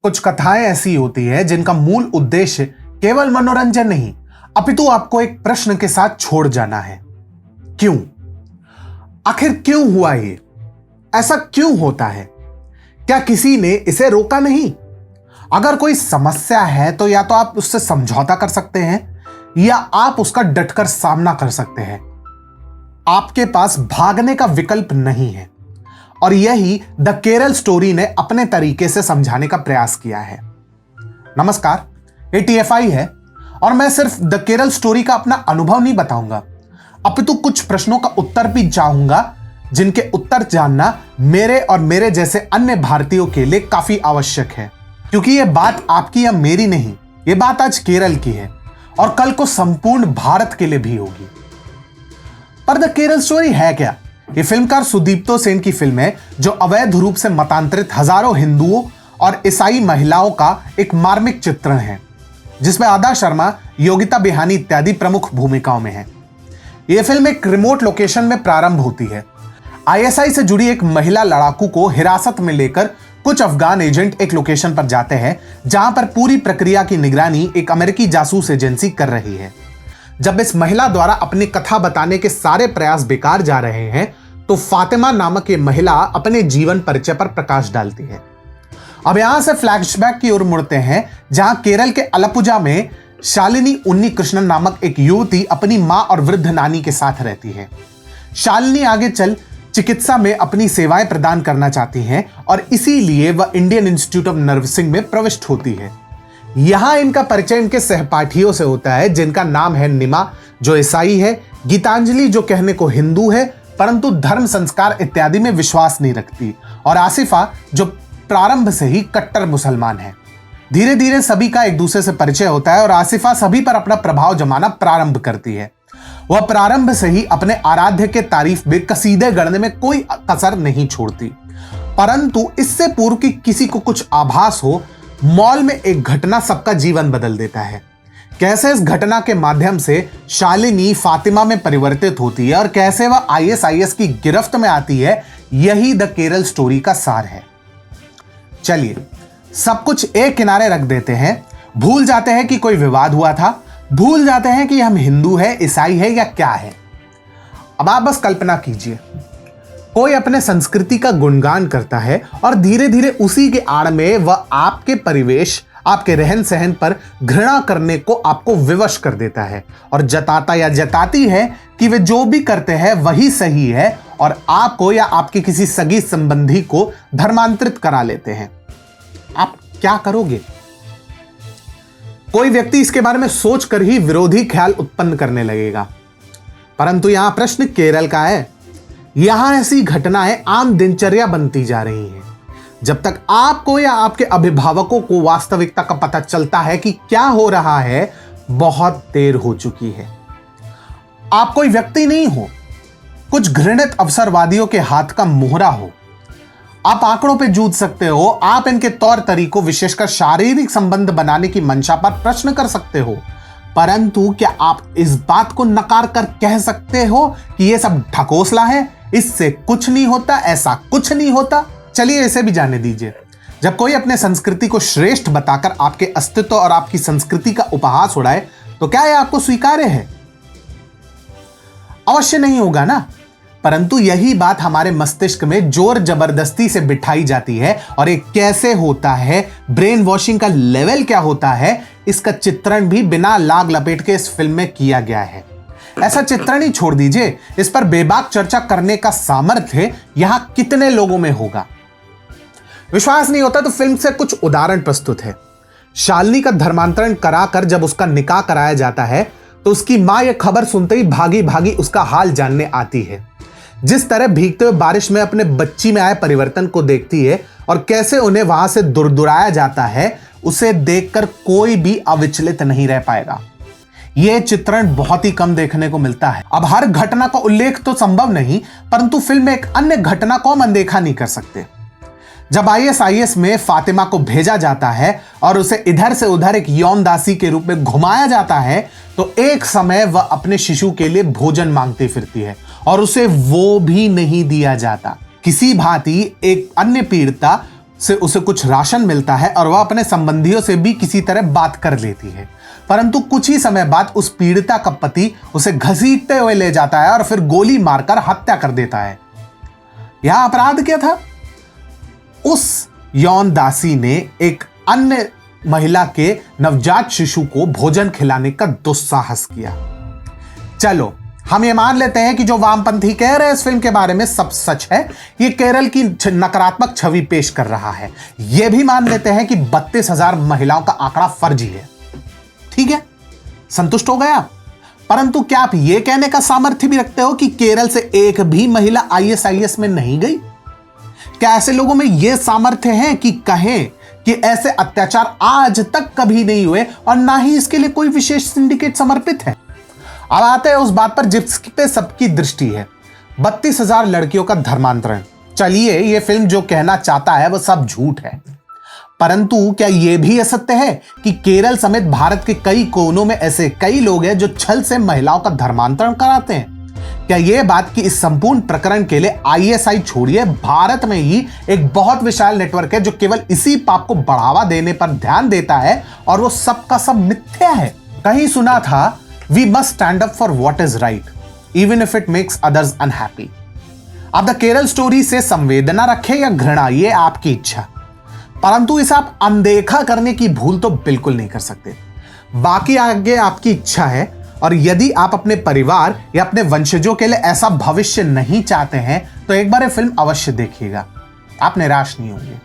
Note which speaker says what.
Speaker 1: कुछ कथाएं ऐसी होती हैं जिनका मूल उद्देश्य केवल मनोरंजन नहीं, अपितु आपको एक प्रश्न के साथ छोड़ जाना है। क्यों? आखिर क्यों हुआ ये? ऐसा क्यों होता है? क्या किसी ने इसे रोका नहीं? अगर कोई समस्या है तो या तो आप उससे समझौता कर सकते हैं या आप उसका डटकर सामना कर सकते हैं। आपके पास भागने का विकल्प नहीं है। और यही द केरल स्टोरी ने अपने तरीके से समझाने का प्रयास किया है। नमस्कार, ये TFI है और मैं सिर्फ द केरल स्टोरी का अपना अनुभव नहीं बताऊंगा, अपितु कुछ प्रश्नों का उत्तर भी चाहूंगा जिनके उत्तर जानना मेरे और मेरे जैसे अन्य भारतीयों के लिए काफी आवश्यक है। क्योंकि यह बात आपकी या मेरी नहीं, यह बात आज केरल की है और कल को संपूर्ण भारत के लिए भी होगी। पर द केरल स्टोरी है क्या? यह फिल्मकार सुदीप्तो सेन की फिल्म है जो अवैध रूप से मतांतरित हजारों हिंदुओं और ईसाई महिलाओं का एक मार्मिक चित्रण है, जिसमें आदा शर्मा, योगिता बिहानी इत्यादि प्रमुख भूमिकाओं में है। यह फिल्म एक रिमोट लोकेशन में प्रारंभ होती है। ISI से जुड़ी एक महिला लड़ाकू को हिरासत में लेकर कुछ अफगान एजेंट एक लोकेशन पर जाते हैं जहां पर पूरी प्रक्रिया की निगरानी एक अमेरिकी जासूस एजेंसी कर रही है। जब इस महिला द्वारा अपनी कथा बताने के सारे प्रयास बेकार जा रहे हैं तो फातिमा नामक ये महिला अपने जीवन परिचय पर प्रकाश डालती है। अब यहां से फ्लैशबैक की ओर मुड़ते हैं जहां केरल के अलपुजा में शालिनी उन्नी कृष्णन नामक एक युवती अपनी मां और वृद्ध नानी के साथ रहती है। शालिनी आगे चल चिकित्सा में अपनी सेवाएं प्रदान करना चाहती हैं और इसीलिए वह इंडियन इंस्टीट्यूट ऑफ नर्सिंग में प्रविष्ट होती है। यहां इनका परिचय इनके सहपाठियों से होता है जिनका नाम है निमा, जो ईसाई है, गीतांजलि, जो कहने को हिंदू है परंतु धर्म संस्कार इत्यादि में विश्वास नहीं रखती, और आसिफा, जो प्रारंभ से ही कट्टर मुसलमान है। धीरे धीरे सभी का एक दूसरे से परिचय होता है और आसिफा सभी पर अपना प्रभाव जमाना प्रारंभ करती है। वह प्रारंभ से ही अपने आराध्य के तारीफ में कसीदे गढ़ने में कोई कसर नहीं छोड़ती। परंतु इससे पूर्व कि किसी को कुछ आभास हो, मॉल में एक घटना सबका जीवन बदल देता है। कैसे इस घटना के माध्यम से शालिनी फातिमा में परिवर्तित होती है और कैसे वह ISIS की गिरफ्त में आती है, यही द केरल स्टोरी का सार है। चलिए सब कुछ एक किनारे रख देते हैं, भूल जाते हैं कि कोई विवाद हुआ था, भूल जाते हैं कि हम हिंदू है, ईसाई है या क्या है। अब आप बस कल्पना कीजिए, कोई अपने संस्कृति का गुणगान करता है और धीरे धीरे उसी के आड़ में वह आपके परिवेश, आपके रहन सहन पर घृणा करने को आपको विवश कर देता है और जताता या जताती है कि वे जो भी करते हैं वही सही है और आपको या आपके किसी सगी संबंधी को धर्मांतरित करा लेते हैं। आप क्या करोगे? कोई व्यक्ति इसके बारे में सोचकर ही विरोधी ख्याल उत्पन्न करने लगेगा। परंतु यहां प्रश्न केरल का है। यहां ऐसी घटनाएं आम दिनचर्या बनती जा रही हैं। जब तक आपको या आपके अभिभावकों को वास्तविकता का पता चलता है कि क्या हो रहा है, बहुत देर हो चुकी है। आप कोई व्यक्ति नहीं हो, कुछ घृणित अवसरवादियों के हाथ का मोहरा हो। आप आंकड़ों पे जूझ सकते हो, आप इनके तौर तरीकों, विशेषकर शारीरिक संबंध बनाने की मंशा पर प्रश्न कर सकते हो, परंतु क्या आप इस बात को नकार कर कह सकते हो कि यह सब ढकोसला है, इससे कुछ नहीं होता, ऐसा कुछ नहीं होता? चलिए इसे भी जाने दीजिए। जब कोई अपने संस्कृति को श्रेष्ठ बताकर आपके अस्तित्व और आपकी संस्कृति का उपहास उड़ाए तो क्या यह आपको स्वीकार्य है? अवश्य नहीं होगा ना। परंतु यही बात हमारे मस्तिष्क में जोर जबरदस्ती से बिठाई जाती है और ये कैसे होता है, ब्रेन वॉशिंग का लेवल क्या होता है, इसका चित्रण भी बिना लाग लपेट के इस फिल्म में किया गया है। ऐसा चित्रण ही छोड़ दीजिए, इस पर बेबाक चर्चा करने का सामर्थ्य यहां कितने लोगों में होगा? विश्वास नहीं होता तो फिल्म से कुछ उदाहरण प्रस्तुत है। शालिनी का धर्मांतरण कराकर जब उसका निकाह कराया जाता है तो उसकी मां यह खबर सुनते ही भागी भागी उसका हाल जानने आती है। जिस तरह भीगते हुए बारिश में अपने बच्ची में आए परिवर्तन को देखती है और कैसे उन्हें वहां से दुरदुराया जाता है, उसे देखकर कोई भी अविचलित नहीं रह पाएगा। यह चित्रण बहुत ही कम देखने को मिलता है। अब हर घटना का उल्लेख तो संभव नहीं, परंतु फिल्म में एक अन्य घटना को हम अनदेखा नहीं कर सकते। जब ISIS में फातिमा को भेजा जाता है और उसे इधर से उधर एक यौन दासी के रूप में घुमाया जाता है तो एक समय वह अपने शिशु के लिए भोजन मांगती फिरती है और उसे वो भी नहीं दिया जाता। किसी भांति एक अन्य पीड़िता से उसे कुछ राशन मिलता है और वह अपने संबंधियों से भी किसी तरह बात कर लेती है, परंतु कुछ ही समय बाद उस पीड़िता का पति उसे घसीटते हुए ले जाता है और फिर गोली मारकर हत्या कर देता है। यह अपराध क्या था? उस यौन दासी ने एक अन्य महिला के नवजात शिशु को भोजन खिलाने का दुस्साहस किया। चलो हम ये मान लेते हैं कि जो वामपंथी कह रहे हैं इस फिल्म के बारे में सब सच है, ये केरल की नकारात्मक छवि पेश कर रहा है। ये भी मान लेते हैं कि 32,000 महिलाओं का आंकड़ा फर्जी है। ठीक है, संतुष्ट हो गया? परंतु क्या आप यह कहने का सामर्थ्य भी रखते हो कि केरल से एक भी महिला ISIS में नहीं गई? क्या ऐसे लोगों में यह सामर्थ्य है कि कहें कि ऐसे अत्याचार आज तक कभी नहीं हुए और ना ही इसके लिए कोई विशेष सिंडिकेट समर्पित है? अब आते हैं उस बात पर जिस पे सबकी दृष्टि है, 32,000 लड़कियों का धर्मांतरण। चलिए, यह फिल्म जो कहना चाहता है वह सब झूठ है, परंतु क्या यह भी असत्य है कि केरल समेत भारत के कई कोनों में ऐसे कई लोग हैं जो छल से महिलाओं का धर्मांतरण कराते हैं? क्या यह बात कि इस संपूर्ण प्रकरण के लिए ISI छोड़िए, भारत में ही एक बहुत विशाल नेटवर्क है जो केवल इसी पाप को बढ़ावा देने पर ध्यान देता है और वो सब का सब मिथ्या है? कहीं सुना था, we must stand up for what is right even if it makes others unhappy. आप द केरल स्टोरी से संवेदना रखें या घृणा, यह आपकी इच्छा, परंतु इसे आप अनदेखा करने की भूल तो बिल्कुल नहीं कर सकते। बाकी आगे आपकी इच्छा है, और यदि आप अपने परिवार या अपने वंशजों के लिए ऐसा भविष्य नहीं चाहते हैं तो एक बार ये फिल्म अवश्य देखिएगा, आप निराश नहीं होंगे।